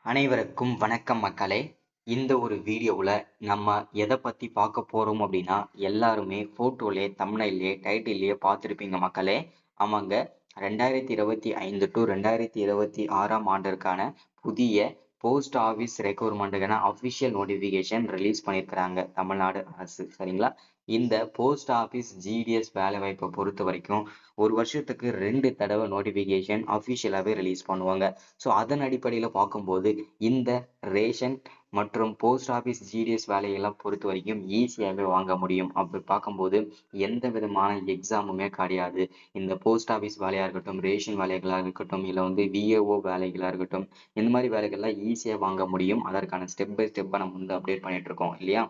அனைவருக்கும் வணக்கம் மக்களே. இந்த ஒரு வீடியோவில் நம்ம எதை பற்றி பார்க்க போகிறோம் அப்படின்னா, எல்லாருமே ஃபோட்டோலே தம்ப்நெயிலே டைட்டில்லையே பார்த்துருப்பீங்க மக்களே. ஆமாங்க, 2025 டு 2026 ஆண்டிற்கான புதிய போஸ்ட் ஆஃபீஸ் ரெக்ரூட்மெண்ட்டுக்கான அஃபிஷியல் நோட்டிஃபிகேஷன் ரிலீஸ் பண்ணியிருக்கிறாங்க தமிழ்நாடு அரசு. சரிங்களா? இந்த போஸ்ட் ஆஃபீஸ் ஜிடிஎஸ் வேலைவாய்ப்பை பொறுத்த வரைக்கும் ஒரு வருஷத்துக்கு 2 தடவை நோட்டிஃபிகேஷன் அஃபிஷியலாகவே ரிலீஸ் பண்ணுவாங்க. ஸோ அதன் அடிப்படையில் பார்க்கும்போது இந்த ரேஷன் மற்றும் போஸ்ட் ஆஃபீஸ் ஜிடிஎஸ் வேலையெல்லாம் பொறுத்த வரைக்கும் ஈஸியாகவே வாங்க முடியும். அப்படி பார்க்கும்போது எந்த விதமான எக்ஸாமுமே கிடையாது. இந்த போஸ்ட் ஆஃபீஸ் வேலையாக இருக்கட்டும், ரேஷன் வேலைகளாக இருக்கட்டும், இல்லை விஏஓ வேலைகளாக இருக்கட்டும், இந்த மாதிரி வேலைகள்லாம் ஈஸியாக வாங்க முடியும். அதற்கான ஸ்டெப் பை ஸ்டெப்பாக நம்ம அப்டேட் பண்ணிட்டு இருக்கோம் இல்லையா?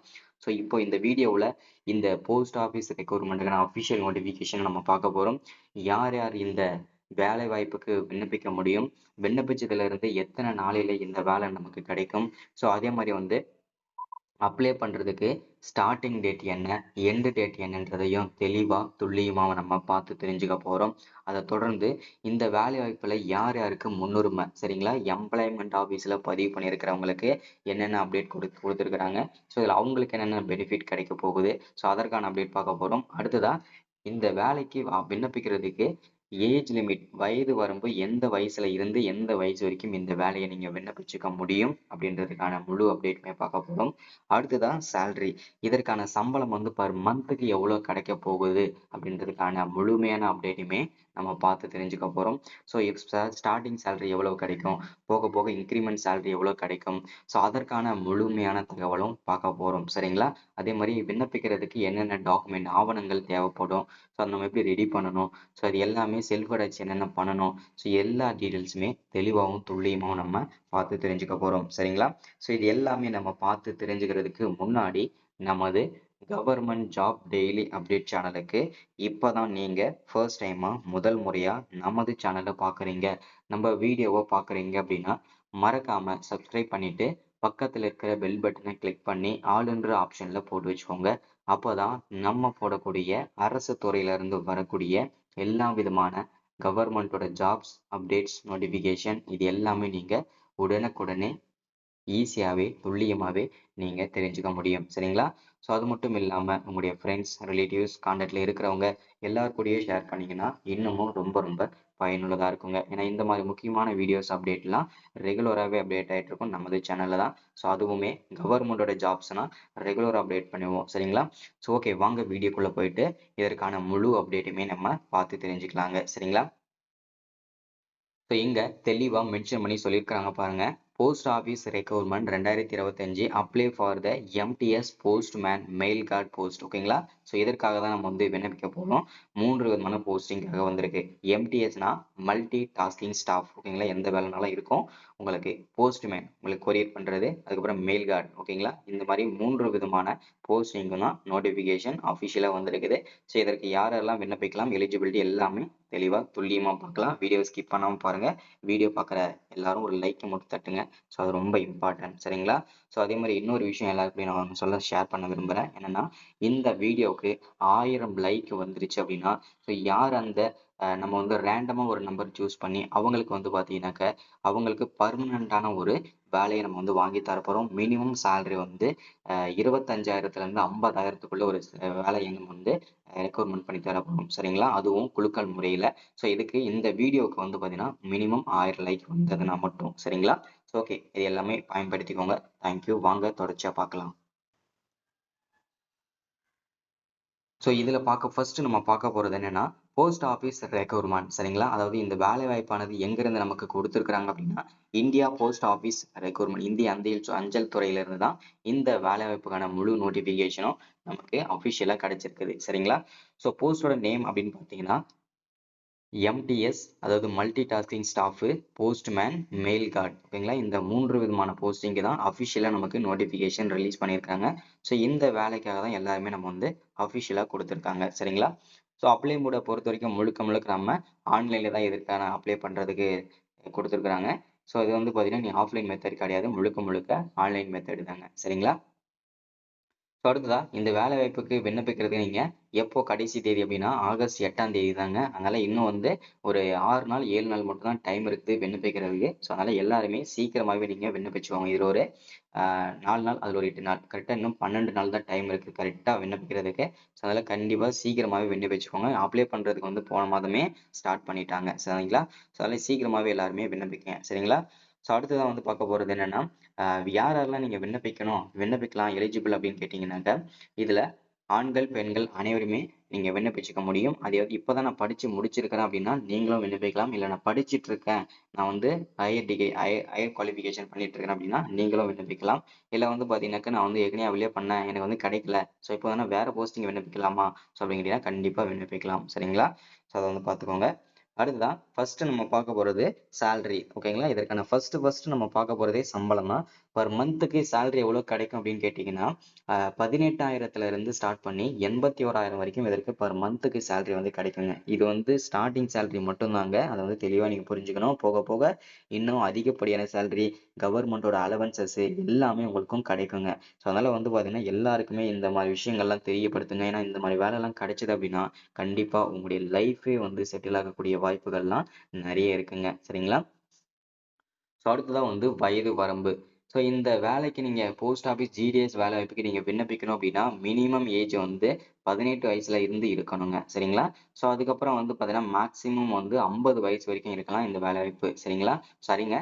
ஸோ இப்போ இந்த வீடியோவில் இந்த போஸ்ட் ஆஃபீஸ் ரெக்ரூட்மெண்ட்டுக்கான அஃபிஷியல் நோட்டிஃபிகேஷன் நம்ம பார்க்க போகிறோம். யார் யார் இந்த வேலை வாய்ப்புக்கு விண்ணப்பிக்க முடியும், விண்ணப்பிச்சதுல இருந்து எத்தனை நாளையில இந்த வேலை நமக்கு கிடைக்கும், ஸோ அதே மாதிரி அப்ளை பண்ணுறதுக்கு ஸ்டார்டிங் டேட் என்ன, எண்டு டேட் என்னன்றதையும் தெளிவாக துல்லியமாக நம்ம பார்த்து தெரிஞ்சுக்க போகிறோம். அதை தொடர்ந்து இந்த வேலை வாய்ப்பில் யார் யாருக்கு முன்னுரிமை, சரிங்களா, எம்ப்ளாய்மெண்ட் ஆஃபீஸில் பதிவு பண்ணியிருக்கிறவங்களுக்கு என்னென்ன அப்டேட் கொடுத்துருக்குறாங்க, ஸோ இதில் அவங்களுக்கு என்னென்ன பெனிஃபிட் கிடைக்க போகுது, ஸோ அதற்கான அப்டேட் பார்க்க போகிறோம். அடுத்ததாக இந்த வேலைக்கு விண்ணப்பிக்கிறதுக்கு ஏஜ் லிமிட், வயது வரம்பு எந்த வயசுல இருந்து எந்த வயசு வரைக்கும் இந்த வேலையை நீங்க விண்ணப்பிச்சுக்க முடியும் அப்படின்றதுக்கான முழு அப்டேட்டுமே பார்க்க போறோம். அடுத்ததான் சேலரி, இதற்கான சம்பளம் பர் மந்த்துக்கு எவ்வளவு கிடைக்க போகுது அப்படின்றதுக்கான முழுமையான அப்டேட்டுமே நம்ம பார்த்து தெரிஞ்சுக்க போறோம். ஸோ ஸ்டார்டிங் சேலரி எவ்வளவு கிடைக்கும், போக போக இன்க்ரிமெண்ட் சேலரி எவ்வளவு கிடைக்கும், ஸோ அதற்கான முழுமையான தகவலும் பார்க்க போறோம். சரிங்களா? அதே மாதிரி விண்ணப்பிக்கிறதுக்கு என்னென்ன டாக்குமெண்ட் ஆவணங்கள் தேவைப்படும், ஸோ அதை நம்ம எப்படி ரெடி பண்ணணும், ஸோ அது எல்லாமே செல்ஃப் அட்டாச் என்னென்ன பண்ணணும், ஸோ எல்லா டீட்டெயில்ஸுமே தெளிவாகவும் துல்லியமாகவும் நம்ம பார்த்து தெரிஞ்சுக்க போகிறோம். சரிங்களா? ஸோ இது எல்லாமே நம்ம பார்த்து தெரிஞ்சுக்கிறதுக்கு முன்னாடி நமது கவர்மெண்ட் ஜாப் டெய்லி அப்டேட் சேனலுக்கு இப்போ தான் நீங்கள் ஃபர்ஸ்ட் டைமாக முதல் முறையாக நமது சேனலை பார்க்குறீங்க, நம்ம வீடியோவை பார்க்குறீங்க அப்படின்னா மறக்காமல் சப்ஸ்கிரைப் பண்ணிவிட்டு பக்கத்தில் இருக்கிற பெல் பட்டனை கிளிக் பண்ணி ஆளுன்ற ஆப்ஷனில் போட்டு வச்சுக்கோங்க. அப்போதான் நம்ம போடக்கூடிய அரசு துறையிலிருந்து வரக்கூடிய எல்லா விதமான கவர்மெண்ட்டோட ஜாப்ஸ் அப்டேட்ஸ் நோட்டிஃபிகேஷன் இது எல்லாமே நீங்கள் உடனுக்குடனே ஈஸியாகவே துல்லியமாகவே நீங்கள் தெரிஞ்சுக்க முடியும். சரிங்களா? ஸோ அது மட்டும் இல்லாமல் உங்களுடைய ஃப்ரெண்ட்ஸ், ரிலேட்டிவ்ஸ், கான்டாக்டில் இருக்கிறவங்க எல்லார் கூடயும் ஷேர் பண்ணிங்கன்னா இன்னமும் ரொம்ப ரொம்ப பயனுள்ளதாக இருக்குங்க. ஏன்னா இந்த மாதிரி முக்கியமான வீடியோஸ் அப்டேட்லாம் ரெகுலராகவே அப்டேட் ஆகிட்டு இருக்கும் நமது சேனலில் தான். ஸோ அதுவுமே கவர்மெண்டோட ஜாப்ஸ்னால் ரெகுலர் அப்டேட் பண்ணுவோம். சரிங்களா? ஸோ ஓகே, வாங்க வீடியோக்குள்ளே போயிட்டு இதற்கான முழு அப்டேட்டுமே நம்ம பார்த்து தெரிஞ்சுக்கலாங்க. சரிங்களா? ஸோ இங்கே தெளிவாக மென்ஷன் பண்ணி சொல்லியிருக்கிறாங்க பாருங்க. Post office recruitment 2025 apply for the MTS postman mail guard post. ஓகேங்களா? ஸோ இதற்காக தான் நம்ம விண்ணப்பிக்க போகிறோம். 3 விதமான போஸ்டிங்காக வந்திருக்கு. எம்டிஎஸ்னா மல்டி டாஸ்கிங் ஸ்டாஃப். ஓகேங்களா? எந்த வேலைனாலும் இருக்கும். உங்களுக்கு போஸ்ட்மேன், உங்களுக்கு கொரியர் பண்ணுறது, அதுக்கப்புறம் மெயில் கார்டு. ஓகேங்களா? இந்த மாதிரி 3 விதமான போஸ்டிங்கும் தான் நோட்டிஃபிகேஷன் அஃபிஷியலாக வந்திருக்குது. ஸோ இதற்கு யாரெல்லாம் விண்ணப்பிக்கலாம், எலிஜிபிலிட்டி எல்லாமே தெளிவாக துல்லியமாக பார்க்கலாம். வீடியோ ஸ்கிப் பண்ணாமல் பாருங்கள். வீடியோ பார்க்குற எல்லாரும் ஒரு லைக் மட்டும் தட்டுங்க. ஸோ அது ரொம்ப இம்பார்ட்டன்ட். சரிங்களா? ஸோ அதே மாதிரி இன்னொரு விஷயம் எல்லாருக்கும் நான் ஷேர் பண்ண விரும்புகிறேன். என்னென்னா இந்த வீடியோவுக்கு 1000 லைக் வந்துருச்சு அப்படின்னா, ஸோ யார் அந்த நம்ம ரேண்டமாக ஒரு நம்பர் சூஸ் பண்ணி அவங்களுக்கு பார்த்தீங்கன்னாக்க அவங்களுக்கு பர்மனண்ட்டான ஒரு வேலையை நம்ம வாங்கி தரப்போகிறோம். மினிமம் சேலரி 25,000லேருந்து 50,000த்துக்குள்ள ஒரு வேலையை நம்ம ரெக்ரூட்மெண்ட் பண்ணி தரப்போகிறோம். சரிங்களா? அதுவும் குலுக்கல் முறையில். ஸோ இதுக்கு இந்த வீடியோவுக்கு பார்த்தீங்கன்னா மினிமம் 1000 லைக் வந்ததுன்னா மட்டும். சரிங்களா? ஸோ ஓகே, இது எல்லாமே பயன்படுத்திக்கோங்க. தேங்க்யூ. வாங்க தொடர்ச்சியாக பார்க்கலாம். ஸோ இதில் ஃபர்ஸ்ட் நம்ம பார்க்க போகிறது என்னென்னா போஸ்ட் ஆஃபீஸ் ரெக்ரூட்மெண்ட். சரிங்களா? அதாவது இந்த வேலை வாய்ப்பானது எங்கேருந்து நமக்கு கொடுத்துருக்குறாங்க அப்படின்னா இந்தியா போஸ்ட் ஆஃபீஸ் ரெக்ரூட்மெண்ட், இந்திய அஞ்சல் துறையிலிருந்து தான் இந்த வேலை வாய்ப்புக்கான முழு நோட்டிஃபிகேஷனும் நமக்கு அஃபிஷியலாக கிடைச்சிருக்குது. சரிங்களா? ஸோ போஸ்டோட நேம் அப்படின்னு பார்த்தீங்கன்னா எம்டிஎஸ், அதாவது multi tasking staff, postman, mail card. ஓகேங்களா? இந்த 3 விதமான போஸ்டிங்கு தான் அஃபிஷியலாக நமக்கு நோட்டிஃபிகேஷன் ரிலீஸ் பண்ணியிருக்காங்க. ஸோ இந்த வேலைக்காக தான் எல்லாருமே நம்ம அஃபிஷியலாக கொடுத்துருக்காங்க. சரிங்களா? ஸோ அப்ளை மோடை பொறுத்த வரைக்கும் முழுக்க முழுக்க நம்ம ஆன்லைனில் தான் இதற்கான அப்ளை பண்ணுறதுக்கு கொடுத்துருக்குறாங்க. ஸோ இது பார்த்தீங்கன்னா நீ ஆஃப்லைன் மெத்தட் கிடையாது, முழுக்க முழுக்க ஆன்லைன் மெத்தட் தாங்க. சரிங்களா? ஸோ அடுத்ததா இந்த வேலை வாய்ப்புக்கு விண்ணப்பிக்கிறதுக்கு நீங்க எப்போ கடைசி தேதி அப்படின்னா ஆகஸ்ட் 8ஆம் தேதி தாங்க. அதனால இன்னும் வந்து ஒரு 6 நாள் 7 நாள் மட்டும் தான் டைம் இருக்குது விண்ணப்பிக்கிறதுக்கு. ஸோ அதனால எல்லாருமே சீக்கிரமாவே நீங்க விண்ணப்பிச்சுக்கோங்க. இதுல ஒரு 4 நாள், அதுல ஒரு 8 நாள். கரெக்ட்டா இன்னும் 12 நாள் தான் டைம் இருக்கு கரெக்ட்டா விண்ணப்பிக்கிறதுக்கு. ஸோ அதனால கண்டிப்பா சீக்கிரமாவே விண்ணப்பிச்சுக்கோங்க. அப்ளை பண்றதுக்கு வந்து போன மாதமே ஸ்டார்ட் பண்ணிட்டாங்க. சரிங்களா? ஸோ அதனால சீக்கிரமாவே எல்லாருமே விண்ணப்பிங்க. சரிங்களா? ஸோ அடுத்ததா வந்து பார்க்க போறது என்னன்னா, யார் யாரெல்லாம் நீங்க விண்ணப்பிக்கணும், விண்ணப்பிக்கலாம் எலிஜிபிள் அப்படின்னு கேட்டீங்கன்னாக்க, இதுல ஆண்கள், பெண்கள் அனைவருமே நீங்க விண்ணப்பிச்சுக்க முடியும். அது இப்பதான் நான் படிச்சு முடிச்சிருக்கிறேன் அப்படின்னா, நீங்களும் விண்ணப்பிக்கலாம். இல்ல நான் படிச்சுட்டு இருக்கேன். நான் வந்து ஹையர் டிகிரி ஹையர் குவாலிஃபிகேஷன் பண்ணிட்டு இருக்கிறேன் அப்படின்னா, நீங்களும் விண்ணப்பிக்கலாம். இல்ல வந்து பார்த்தீங்கன்னாக்கா, நான் வந்து ஏற்கனவே அப்ளை பண்ணேன். எனக்கு வந்து கிடைக்கல. ஸோ இப்போ வந்து வேற போஸ்டிங் விண்ணப்பிக்கலாமா? ஸோ அப்படின்னு கேட்டீங்கன்னா, கண்டிப்பா விண்ணப்பிக்கலாம். சரிங்களா? ஸோ அத வந்து பார்த்துக்கோங்க. அடுத்ததா ஃபர்ஸ்ட் நம்ம பார்க்க போறது சேலரி. ஓகேங்களா? இதற்கான ஃபர்ஸ்ட் நம்ம பார்க்க போறதே சம்பளம் தான். பெர் மந்த்துக்கு சேலரி எவ்வளவு கிடைக்கும் அப்படின்னு கேட்டீங்கன்னா, 18,000த்துல இருந்து ஸ்டார்ட் பண்ணி 81,000 வரைக்கும் இதற்கு பெர் மந்த்துக்கு சேலரி வந்து கிடைக்குங்க. இது வந்து ஸ்டார்ட்டிங் சேலரி மட்டும்தாங்க. அத வந்து தெளிவா நீங்க புரிஞ்சுக்கணும். போக போக இன்னும் அதிகப்படியான சேலரி, கவர்மெண்ட்டோட அலவன்சஸ் எல்லாமே உங்களுக்கும் கிடைக்குங்க. ஸோ அதனால வந்து பார்த்தீங்கன்னா, எல்லாருக்குமே இந்த மாரி விஷயங்கள்லாம் தெரியப்படுத்துங்க. ஏன்னா இந்த மாரி வேலைலாம் கிடைச்சது அப்படின்னா, கண்டிப்பா உங்களுடைய லைஃபே வந்து செட்டில் ஆகக்கூடிய வாய்ப்புகள்லாம் நெறைய இருக்குங்க. சரிங்களா? ஸோ அடுத்ததா வந்து வயது வரம்பு. ஸோ இந்த வேலைக்கு நீங்க போஸ்ட் ஆஃபீஸ் ஜிடிஎஸ் வேலை வாய்ப்புக்கு நீங்க விண்ணப்பிக்கணும் அப்படின்னா, மினிமம் ஏஜ் வந்து 18 வயசுல இருந்து இருக்கணுங்க. சரிங்களா? ஸோ அதுக்கப்புறம் வந்து பார்த்தீங்கன்னா, மேக்ஸிமம் வந்து 50 வயசு வரைக்கும் இருக்கலாம் இந்த வேலை வாய்ப்பு. சரிங்களா? சாரிங்க.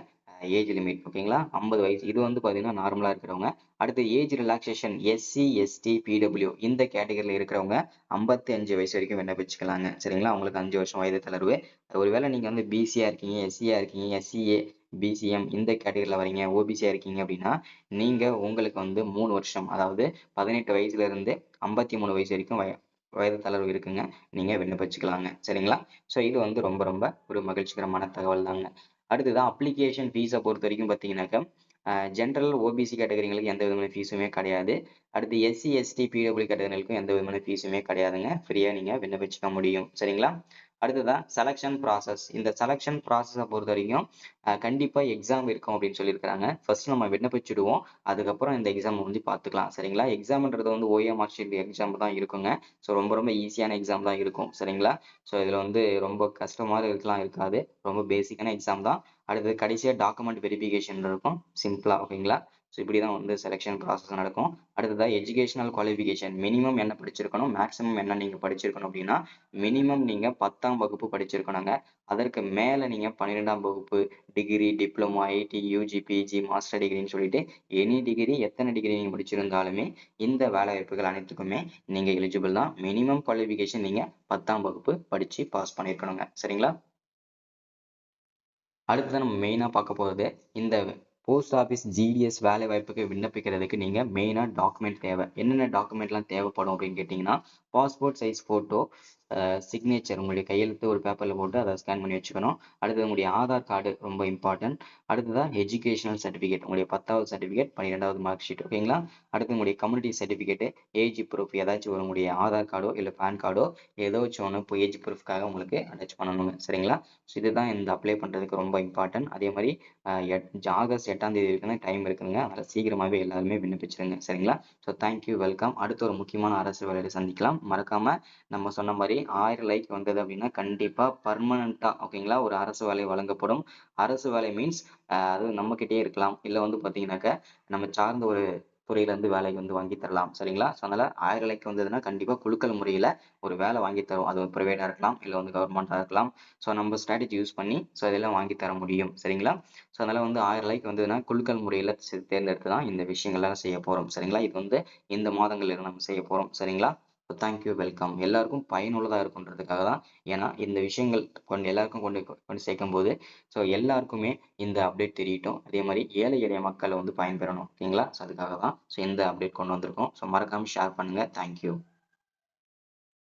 ஏஜ் லிமிட் ஓகேங்களா? 50 வயசு. இது வந்து பார்த்தீங்கன்னா, நார்மலா இருக்கிறவங்க. அடுத்து age relaxation SC, ST, PW இந்த கேட்டகரில இருக்கிறவங்க 55 வயசு வரைக்கும் விண்ணப்பிச்சுக்கலாங்க. சரிங்களா? உங்களுக்கு 5 வருஷம் வயது தளர்வு. ஒருவேளை நீங்க வந்து பிசியா இருக்கீங்க, எஸ்சியா இருக்கீங்க, எஸ்சிஏ, பிசிஎம் இந்த கேட்டகரில வரீங்க, ஓபிசியா இருக்கீங்க அப்படின்னா, நீங்க உங்களுக்கு வந்து 3 வருஷம் அதாவது 18 வயசுல இருந்து 53 வயசு வரைக்கும் வயது தளர்வு இருக்குங்க. நீங்க விண்ணப்பிச்சுக்கலாங்க. சரிங்களா? ஸோ இது வந்து ரொம்ப ரொம்ப ஒரு மகிழ்ச்சிகரமான தகவல் தாங்க. அடுத்தது அப்ளிகேஷன் ஃபீஸ பொறுத்தவரைக்கும் பார்த்தீங்கன்னாக்கா, ஜெனரல், ஓபிசி கேட்டகரிங்களுக்கு எந்த விதமான ஃபீஸுமே கிடையாது. அடுத்து எஸ்சி, எஸ்டி, பிடபிள்யூ கேட்டகரிகளுக்கும் எந்த விதமான ஃபீஸுமே கிடையாதுங்க. ஃப்ரீயா நீங்க விண்ணப்பிச்சுக்க முடியும். சரிங்களா? அடுத்ததா செலக்ஷன் ப்ராசஸ். இந்த செலக்ஷன் ப்ராசஸ பொறுத்தவரைக்கும் கண்டிப்பா எக்ஸாம் இருக்கும் அப்படின்னு சொல்லியிருக்கிறாங்க. ஃபர்ஸ்ட் நம்ம விண்ணப்பிச்சுடுவோம். அதுக்கப்புறம் இந்த எக்ஸாம் வந்து பார்த்துக்கலாம். சரிங்களா? எக்ஸாம்ன்றது வந்து ஓஎம்ஆர் ஷீட் எக்ஸாம் தான் இருக்குங்க. ஸோ ரொம்ப ரொம்ப ஈஸியான எக்ஸாம் தான் இருக்கும். சரிங்களா? ஸோ இதுல வந்து ரொம்ப கஷ்டமா இருக்கலாம் இருக்காது. ரொம்ப பேசிக்கான எக்ஸாம் தான். அடுத்தது கடைசியா டாக்குமெண்ட் வெரிஃபிகேஷன் இருக்கும். சிம்பிளா ஓகேங்களா? ஸோ இப்படிதான் வந்து செலக்ஷன் ப்ராசஸ் நடக்கும். அடுத்ததா எஜுகேஷனல் குவாலிஃபிகேஷன். மினிமம் என்ன படிச்சிருக்கணும்? மேக்ஸிமம் என்ன நீங்க படிச்சிருக்கணும் அப்படின்னா, மினிமம் நீங்க 10ஆம் வகுப்பு படிச்சிருக்கணுங்க. அதற்கு மேல நீங்க 12ஆம் வகுப்பு, degree, diploma, IT, UG, PG, master டிகிரின்னு சொல்லிட்டு எனி டிகிரி எத்தனை டிகிரி நீங்க முடிச்சிருந்தாலுமே இந்த வேலை வாய்ப்புகள் அனைத்துக்குமே நீங்க எலிஜிபிள் தான். மினிமம் குவாலிஃபிகேஷன் நீங்க 10ஆம் வகுப்பு படிச்சு பாஸ் பண்ணியிருக்கணுங்க. சரிங்களா? அடுத்தது நம்ம மெயினா பார்க்க போறது இந்த போஸ்ட் ஆஃபீஸ் ஜிடிஎஸ் வேலை வாய்ப்புக்கு விண்ணப்பிக்கிறதுக்கு நீங்க மெயினா டாக்குமெண்ட் தேவை. என்னென்ன டாக்குமெண்ட்லாம் தேவைப்படும் அப்படின்னு கேட்டீங்கன்னா, பாஸ்போர்ட் சைஸ் போட்டோ, சிக்னேச்சர் உங்களுடைய கையெழுத்து ஒரு பேப்பர்ல போட்டு அதை ஸ்கேன் பண்ணி வச்சுக்கணும். அடுத்தது உங்களுடைய ஆதார் கார்டு ரொம்ப இம்பார்ட்டன்ட். அடுத்ததா எஜுகேஷனல் சர்டிஃபிகேட் உங்களுடைய 10வது சர்டிஃபிகேட், 12வது மார்க் ஷீட் ஓகேங்களா? அடுத்து உங்களுடைய கம்யூனிட்டி சர்டிஃபிகேட், ஏஜ் ப்ரூஃப் ஏதாச்சும் ஒரு உங்களுடைய ஆதார் கார்டோ இல்ல பேன் கார்டோ ஏதோ வச்சு ஒன்று இப்போ ஏஜ் ப்ரூஃப்காக உங்களுக்கு அட்டாச் பண்ணணுங்க. சரிங்களா? ஸோ இதுதான் இந்த அப்ளை பண்றதுக்கு ரொம்ப இம்பார்ட்டன்ட். அதே மாதிரி ஆகஸ்ட் 8ஆம் தேதி வரைக்கும் டைம் இருக்குங்க. அதனால சீக்கிரமாவே எல்லாருமே விண்ணப்பிச்சிருங்க. சரிங்களா? So thank you welcome. அடுத்த ஒரு முக்கியமான அரசு வேலையில சந்திக்கலாம். மறக்காம நம்ம சொன்ன மாதிரி 1000 லைக் வந்தது அப்படின்னா கண்டிப்பா பர்மனண்டா ஓகேங்களா ஒரு அரசு வேலை வழங்கப்படும். அரசு வேலை மீன்ஸ் அது நம்ம கிட்டயே இருக்கலாம். இல்ல வந்து பாத்தீங்கன்னாக்க நம்ம சார்ந்த ஒரு துறையில இருந்து வேலை வந்து வாங்கி தரலாம். சரிங்களா? ஸோ அதனால 1000 லைக் வந்ததுன்னா கண்டிப்பா குலுக்கல் முறையில ஒரு வேலை வாங்கி தரும். அது பிரைவேட்டா இருக்கலாம், இல்ல வந்து கவர்மெண்டா இருக்கலாம். ஸோ நம்ம ஸ்ட்ராட்டஜி யூஸ் பண்ணி ஸோ இதெல்லாம் வாங்கி தர முடியும். சரிங்களா? ஸோ அதனால வந்து 1000 லைக் வந்ததுன்னா குலுக்கல் முறையில தேர்ந்தெடுத்து தான் இந்த விஷயங்கள்லாம் செய்ய போறோம். சரிங்களா? இது வந்து இந்த மாதங்கள்ல நம்ம செய்ய போறோம். சரிங்களா? Thank you welcome. எல்லாருக்கும் பயனுள்ளதா இருக்குன்றதுக்காக தான். ஏன்னா இந்த விஷயங்கள் எல்லாருக்கும் கொண்டு கொண்டு சேர்க்கும்போது ஸோ எல்லாருக்குமே இந்த அப்டேட் தெரியட்டும். அதே மாதிரி ஏழை எளிய மக்கள் வந்து பயன்பெறணும். ஓகேங்களா? ஸோ அதுக்காக தான் ஸோ இந்த அப்டேட் கொண்டு வந்திருக்கோம். ஸோ மறக்காம ஷேர் பண்ணுங்க. தேங்க்யூ.